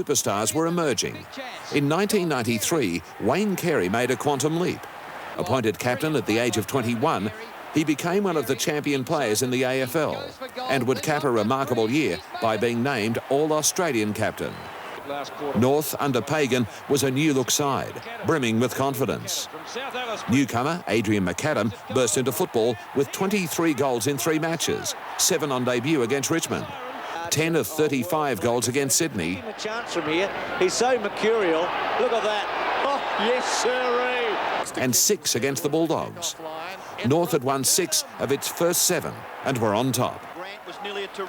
Superstars were emerging. In 1993, Wayne Carey made a quantum leap. Appointed captain at the age of 21, he became one of the champion players in the AFL and would cap a remarkable year by being named All-Australian captain. North, under Pagan, was a new-look side, brimming with confidence. Newcomer Adrian McAdam burst into football with 23 goals in 3 matches, 7 on debut against Richmond, 10 of 35 goals against Sydney. A chance from here. He's so mercurial. Look at that. Oh, yes, sirree. And 6 against the Bulldogs. North had won 6 of its first 7 and were on top.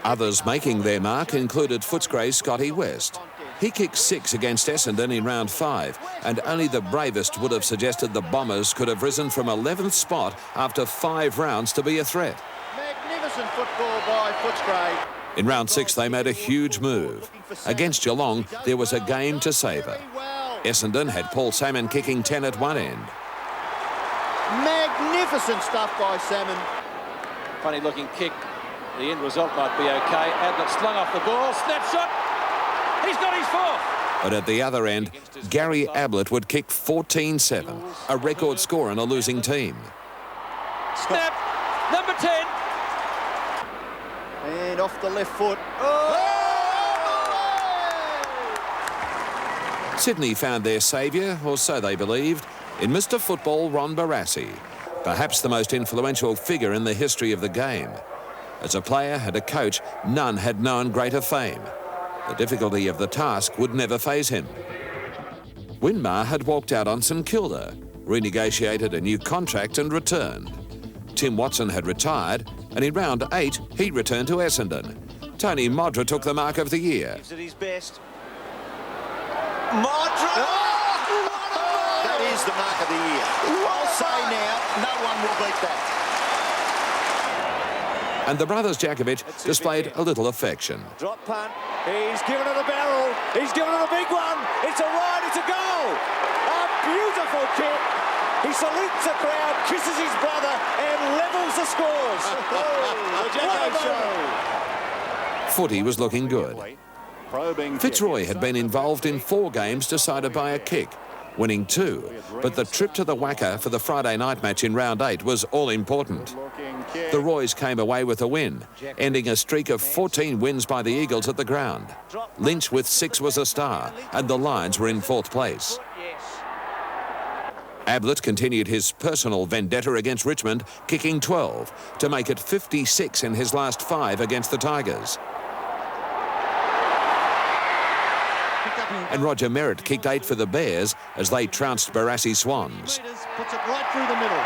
Others making their mark included Footscray's Scotty West. He kicked 6 against Essendon in round 5, and only the bravest would have suggested the Bombers could have risen from 11th spot after 5 rounds to be a threat. Magnificent football by Footscray. In round 6, they made a huge move. Against Geelong, there was a game to savour. Essendon had Paul Salmon kicking 10 at one end. Magnificent stuff by Salmon. Funny looking kick. The end result might be okay. Ablett slung off the ball. Snapshot. He's got his 4th. But at the other end, Gary Ablett would kick 14-7, a record score in a losing team. Snap. Number 10. And off the left foot. Sydney found their saviour, or so they believed, in Mr. Football Ron Barassi, perhaps the most influential figure in the history of the game. As a player and a coach, none had known greater fame. The difficulty of the task would never faze him. Winmar had walked out on St Kilda, renegotiated a new contract and returned. Tim Watson had retired, and in round 8, he returned to Essendon. Tony Modra took the mark of the year. At his best. Modra! That is the mark of the year. I'll say now, no one will beat that. And the brothers Jakovic displayed a little affection. Drop punt. He's given it a barrel. He's given it a big one. It's a ride. It's a goal. A beautiful kick. He salutes the crowd, kisses his brother, and levels the scores. The Jacko show. Footy was looking good. Fitzroy had been involved in 4 games decided by a kick, winning 2, but the trip to the Wacker for the Friday night match in round 8 was all important. The Roys came away with a win, ending a streak of 14 wins by the Eagles at the ground. Lynch with 6 was a star, and the Lions were in 4th place. Ablett continued his personal vendetta against Richmond, kicking 12 to make it 56 in his last 5 against the Tigers. And Roger Merritt kicked 8 for the Bears as they trounced Barassi Swans. Puts it right through the middle.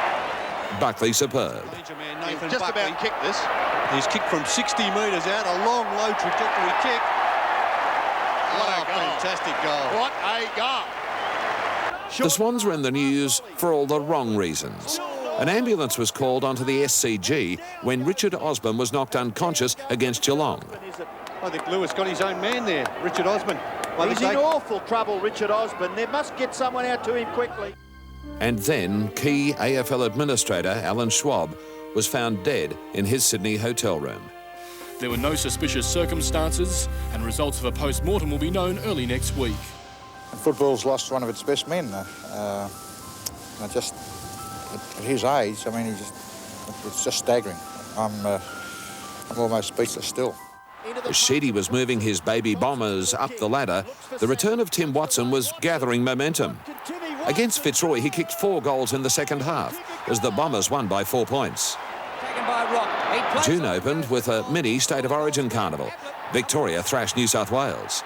Buckley superb. He's just about kicked this. He's kicked from 60 metres out, a long, low trajectory kick. What a fantastic goal. What a goal. The Swans were in the news for all the wrong reasons. An ambulance was called onto the SCG when Richard Osborne was knocked unconscious against Geelong. I think Lewis got his own man there, Richard Osborne. He's in awful trouble, Richard Osborne. They must get someone out to him quickly. And then key AFL administrator Alan Schwab was found dead in his Sydney hotel room. There were no suspicious circumstances, and results of a post-mortem will be known early next week. Football's lost one of its best men. Just at his age, I mean, it's just staggering. I'm almost speechless still. As Sheedy was moving his baby Bombers up the ladder, the return of Tim Watson was gathering momentum. Against Fitzroy, he kicked 4 goals in the second half as the Bombers won by 4 points. June opened with a mini State of Origin carnival. Victoria thrashed New South Wales.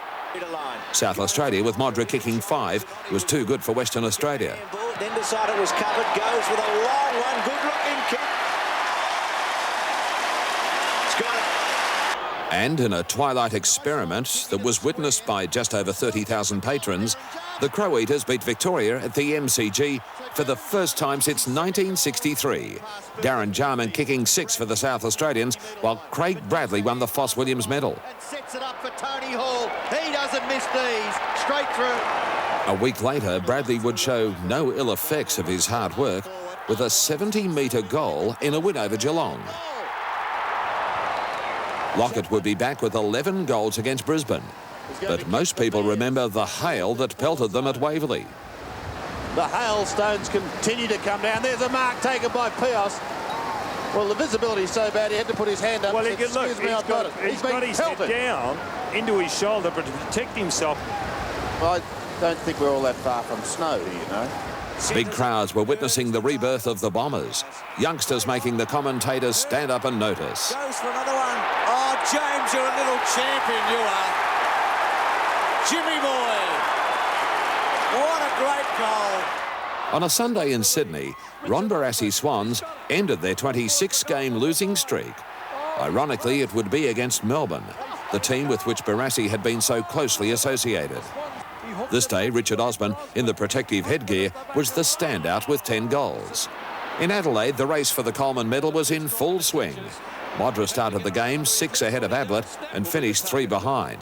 South Australia, with Modra kicking 5, was too good for Western Australia. Then decided it was covered. Goes with a long one. Good-looking kick. It's got it. And in a twilight experiment that was witnessed by just over 30,000 patrons, the Crow Eaters beat Victoria at the MCG for the first time since 1963. Darren Jarman kicking 6 for the South Australians, while Craig Bradley won the Foss Williams medal. And sets it up for Tony Hall. He doesn't miss these. Straight through. A week later, Bradley would show no ill effects of his hard work with a 70-metre goal in a win over Geelong. Lockett would be back with 11 goals against Brisbane. But most people remember the hail that pelted them at Waverley. The hailstones continue to come down. There's a mark taken by Pios. Well, the visibility is so bad he had to put his hand up. Well, he and said, can look. "Excuse me, I've got it." He's got his head down into his shoulder, but to protect himself. Well, I don't think we're all that far from snow, you know. Big crowds were witnessing the rebirth of the Bombers. Youngsters making the commentators stand up and notice. Goes for another one. Oh, James, you're a little champion, you are. Jimmy boy. What a great goal. On a Sunday in Sydney, Ron Barassi Swans ended their 26-game losing streak. Ironically, it would be against Melbourne, the team with which Barassi had been so closely associated. This day, Richard Osman, in the protective headgear, was the standout with 10 goals. In Adelaide, the race for the Coleman medal was in full swing. Modra started the game 6 ahead of Ablett and finished 3 behind.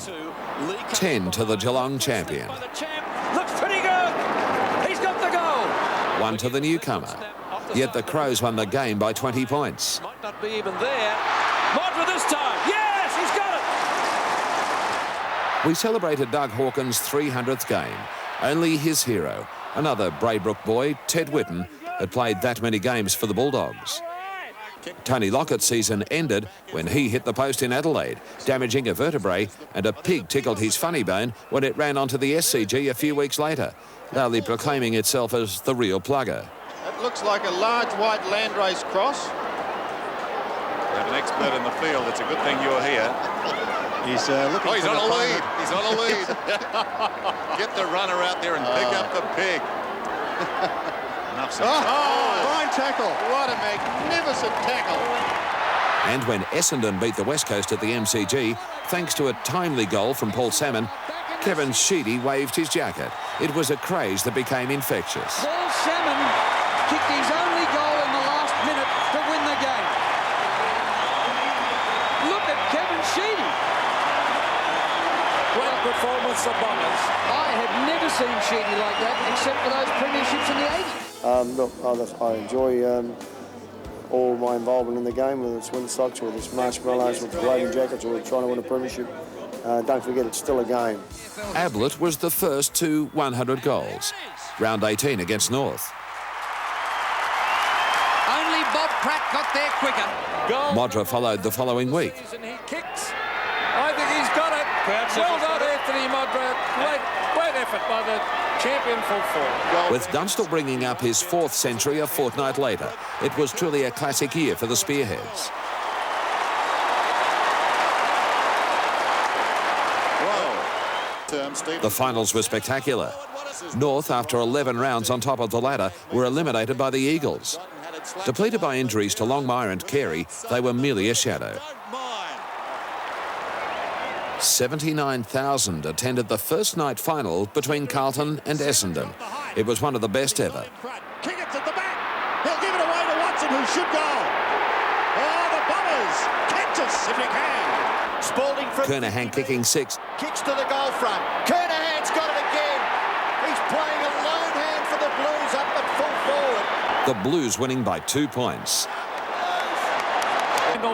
10 to the Geelong champion. Looks pretty good. He's got the goal. 1 to the newcomer. Yet the Crows won the game by 20 points. Might not be even there. Modra this time. Yes, he's got it. We celebrated Doug Hawkins' 300th game. Only his hero, another Braybrook boy, Ted Whitten, had played that many games for the Bulldogs. Tony Lockett's season ended when he hit the post in Adelaide, damaging a vertebrae, and a pig tickled his funny bone when it ran onto the SCG a few weeks later, loudly proclaiming itself as the real plugger. It looks like a large white landrace cross. We have an expert in the field. It's a good thing you're here. He's looking. Oh, he's for on the a lead. opponent. He's on a lead. Get the runner out there and pick up the pig. Enough said. Fine tackle. What a magnificent tackle. And when Essendon beat the West Coast at the MCG, thanks to a timely goal from Paul Salmon, Kevin Sheedy waved his jacket. It was a craze that became infectious. Paul Salmon kicked his only goal in the last minute to win the game. Look at Kevin Sheedy. Great performance of Bombers. I have never seen Sheedy like that, except for those premierships in the 80s. Look, I enjoy all my involvement in the game, whether it's Win Socks, whether it's marshmallows, with the waving jackets, or trying to win a premiership. Don't forget, it's still a game. Ablett was the first to 100 goals. Round 18 against North. Only Bob Pratt got there quicker. Modra followed the following week. And he kicks. I think he's got it. Well done, Anthony Modra. Great effort by the champion full forward. With Dunstall bringing up his 4th century a fortnight later, it was truly a classic year for the Spearheads. The finals were spectacular. North, after 11 rounds on top of the ladder, were eliminated by the Eagles. Depleted by injuries to Longmire and Carey, they were merely a shadow. 79,000 attended the first night final between Carlton and Essendon. It was one of the best ever. Kick it to the back. He'll give it away to Watson, who should go. Oh, the Bombers. Catch us if you can. Spalding from... Kernahan kicking 6. Kicks to the goal front. Kernahan's got it again. He's playing a lone hand for the Blues up at full forward. The Blues winning by 2 points.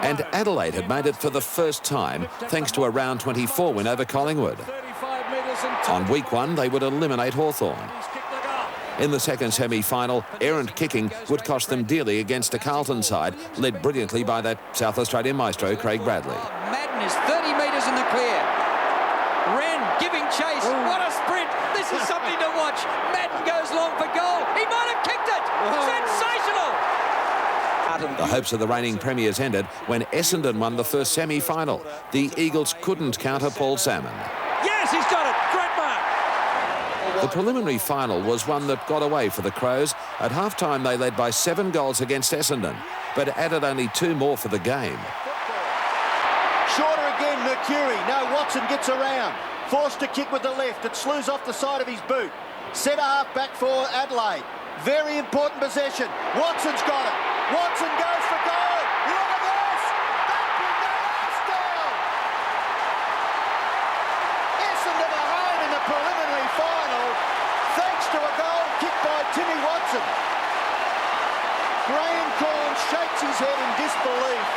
And Adelaide had made it for the first time thanks to a round 24 win over Collingwood. On week 1, they would eliminate Hawthorn. In the second semi-final, errant kicking would cost them dearly against a Carlton side led brilliantly by that South Australian maestro, Craig Bradley. Madden is 30 metres in the clear. Wren giving chase. What a sprint. This is something to watch. Madden goes long for goal. He might have kicked it. Sensational. The hopes of the reigning premiers ended when Essendon won the first semi-final. The Eagles couldn't counter Paul Salmon. Yes, he's got it. Great mark. The preliminary final was one that got away for the Crows. At half-time, they led by 7 goals against Essendon, but added only 2 more for the game. Shorter again, Mercury. No, Watson gets around. Forced to kick with the left. It slews off the side of his boot. Centre half back for Adelaide. Very important possession. Watson's got it. Watson goes for goal. Look at this. That will go down. Essendon are home in the preliminary final thanks to a goal kicked by Timmy Watson. Graham Corn shakes his head in disbelief.